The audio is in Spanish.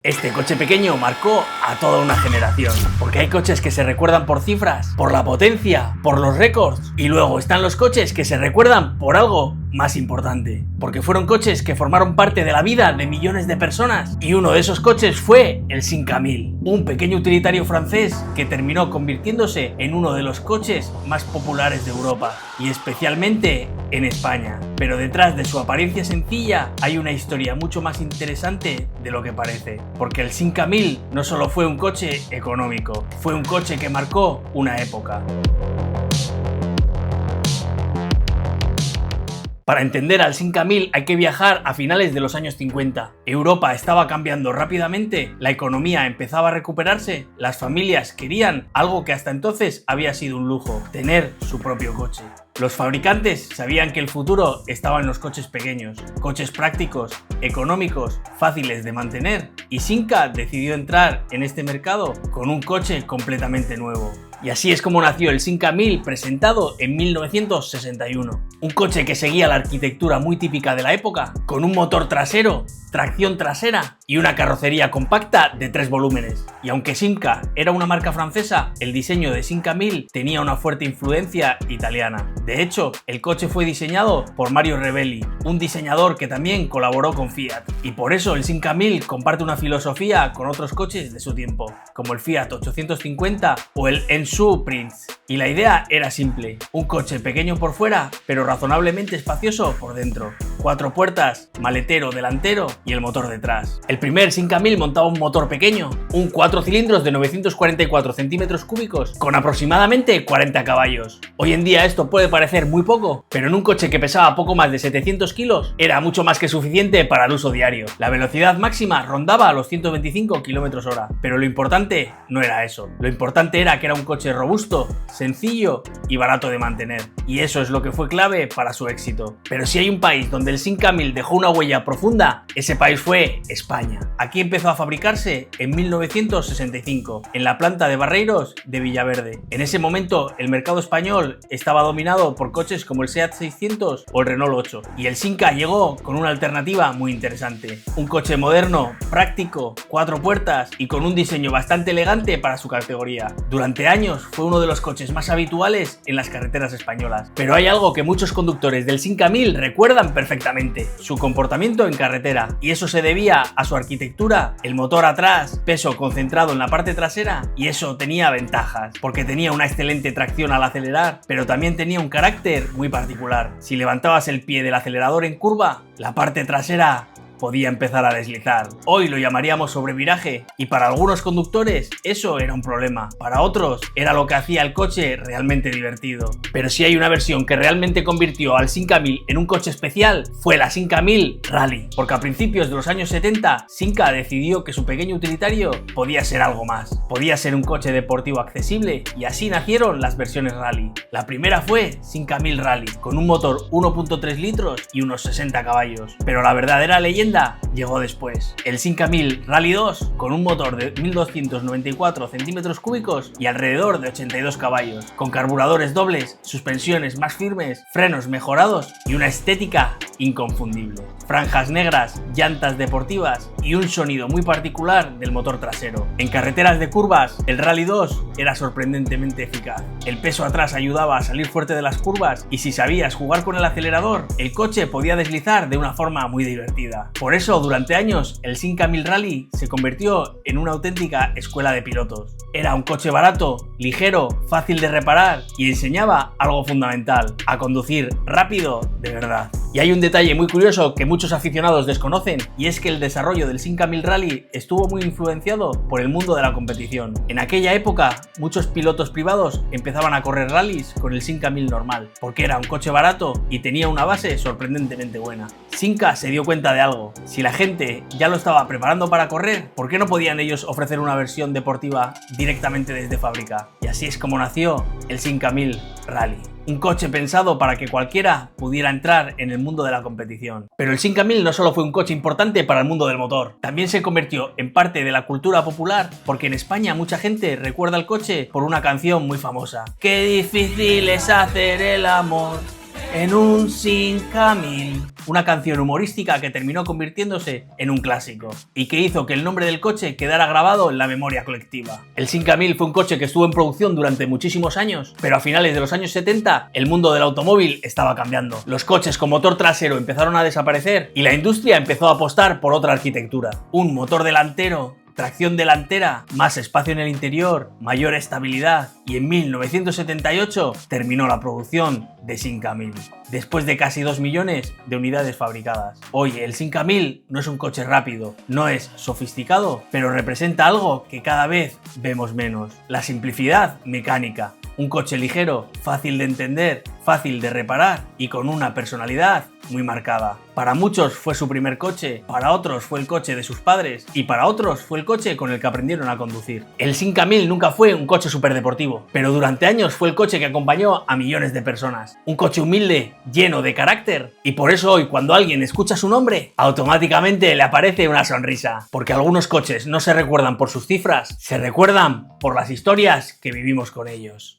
Este coche pequeño marcó a toda una generación, porque hay coches que se recuerdan por cifras, por la potencia, por los récords, y luego están los coches que se recuerdan por algo más importante, porque fueron coches que formaron parte de la vida de millones de personas, y uno de esos coches fue el Simca 1000, un pequeño utilitario francés que terminó convirtiéndose en uno de los coches más populares de Europa, y especialmente en España. Pero detrás de su apariencia sencilla hay una historia mucho más interesante de lo que parece, porque el Simca 1000 no solo fue un coche económico, fue un coche que marcó una época. Para entender al Simca 1000 hay que viajar a finales de los años 50. Europa estaba cambiando rápidamente, la economía empezaba a recuperarse, las familias querían algo que hasta entonces había sido un lujo, tener su propio coche. Los fabricantes sabían que el futuro estaba en los coches pequeños, coches prácticos, económicos, fáciles de mantener, y Simca decidió entrar en este mercado con un coche completamente nuevo. Y así es como nació el Simca 1000, presentado en 1961. Un coche que seguía la arquitectura muy típica de la época, con un motor trasero, tracción trasera y una carrocería compacta de 3 volúmenes. Y aunque Simca era una marca francesa, el diseño de Simca 1000 tenía una fuerte influencia italiana. De hecho, el coche fue diseñado por Mario Rebelli, un diseñador que también colaboró con Fiat. Y por eso el Simca 1000 comparte una filosofía con otros coches de su tiempo, como el Fiat 850 o el Ensu Prince. Y la idea era simple, un coche pequeño por fuera, pero razonablemente espacioso por dentro. 4 puertas, maletero delantero y el motor detrás. El primer Simca 1000 montaba un motor pequeño, un 4 cilindros de 944 centímetros cúbicos con aproximadamente 40 caballos. Hoy en día esto puede parecer muy poco, pero en un coche que pesaba poco más de 700 kilos era mucho más que suficiente para el uso diario. La velocidad máxima rondaba los 125 km/h, pero lo importante no era eso. Lo importante era que era un coche robusto, sencillo y barato de mantener. Y eso es lo que fue clave para su éxito. Pero si hay un país donde el Simca 1000 dejó una huella profunda, ese país fue España. Aquí empezó a fabricarse en 1965, en la planta de Barreiros de Villaverde. En ese momento el mercado español estaba dominado por coches como el Seat 600 o el Renault 8, y el Simca llegó con una alternativa muy interesante. Un coche moderno, práctico, 4 puertas y con un diseño bastante elegante para su categoría. Durante años fue uno de los coches más habituales en las carreteras españolas. Pero hay algo que muchos conductores del Simca 1000 recuerdan perfectamente: su comportamiento en carretera. Y eso se debía a su arquitectura, el motor atrás, peso concentrado en la parte trasera, y eso tenía ventajas, porque tenía una excelente tracción al acelerar, pero también tenía un carácter muy particular. Si levantabas el pie del acelerador en curva, la parte trasera podía empezar a deslizar. Hoy lo llamaríamos sobreviraje, y para algunos conductores eso era un problema. Para otros era lo que hacía el coche realmente divertido. Pero si hay una versión que realmente convirtió al Simca 1000 en un coche especial, fue la Simca 1000 Rally. Porque a principios de los años 70, Simca decidió que su pequeño utilitario podía ser algo más. Podía ser un coche deportivo accesible, y así nacieron las versiones Rally. La primera fue Simca 1000 Rally, con un motor 1.3 litros y unos 60 caballos. Pero la verdadera leyenda llegó después. El Simca 1000 Rally 2, con un motor de 1294 centímetros cúbicos y alrededor de 82 caballos, con carburadores dobles, suspensiones más firmes, frenos mejorados y una estética inconfundible. Franjas negras, llantas deportivas y un sonido muy particular del motor trasero. En carreteras de curvas, el Rally 2 era sorprendentemente eficaz. El peso atrás ayudaba a salir fuerte de las curvas, y si sabías jugar con el acelerador, el coche podía deslizar de una forma muy divertida. Por eso, durante años, el Simca 1000 Rally se convirtió en una auténtica escuela de pilotos. Era un coche barato, ligero, fácil de reparar y enseñaba algo fundamental: a conducir rápido de verdad. Y hay un detalle muy curioso que muchos aficionados desconocen, y es que el desarrollo del Simca 1000 Rally estuvo muy influenciado por el mundo de la competición. En aquella época, muchos pilotos privados empezaban a correr rallies con el Simca 1000 normal, porque era un coche barato y tenía una base sorprendentemente buena. Simca se dio cuenta de algo: si la gente ya lo estaba preparando para correr, ¿por qué no podían ellos ofrecer una versión deportiva directamente desde fábrica? Y así es como nació el Simca 1000 Rally. Un coche pensado para que cualquiera pudiera entrar en el mundo de la competición. Pero el Simca 1000 no solo fue un coche importante para el mundo del motor, también se convirtió en parte de la cultura popular, porque en España mucha gente recuerda el coche por una canción muy famosa: qué difícil es hacer el amor, en un Simca 1000, una canción humorística que terminó convirtiéndose en un clásico y que hizo que el nombre del coche quedara grabado en la memoria colectiva. El Simca 1000 fue un coche que estuvo en producción durante muchísimos años, pero a finales de los años 70 el mundo del automóvil estaba cambiando. Los coches con motor trasero empezaron a desaparecer y la industria empezó a apostar por otra arquitectura. Un motor delantero, tracción delantera, más espacio en el interior, mayor estabilidad, y en 1978 terminó la producción de Simca 1000, después de casi 2 millones de unidades fabricadas. Hoy el Simca 1000 no es un coche rápido, no es sofisticado, pero representa algo que cada vez vemos menos: la simplicidad mecánica. Un coche ligero, fácil de entender, fácil de reparar y con una personalidad muy marcada. Para muchos fue su primer coche, para otros fue el coche de sus padres y para otros fue el coche con el que aprendieron a conducir. El Simca 1000 nunca fue un coche superdeportivo, pero durante años fue el coche que acompañó a millones de personas. Un coche humilde, lleno de carácter, y por eso hoy cuando alguien escucha su nombre, automáticamente le aparece una sonrisa. Porque algunos coches no se recuerdan por sus cifras, se recuerdan por las historias que vivimos con ellos.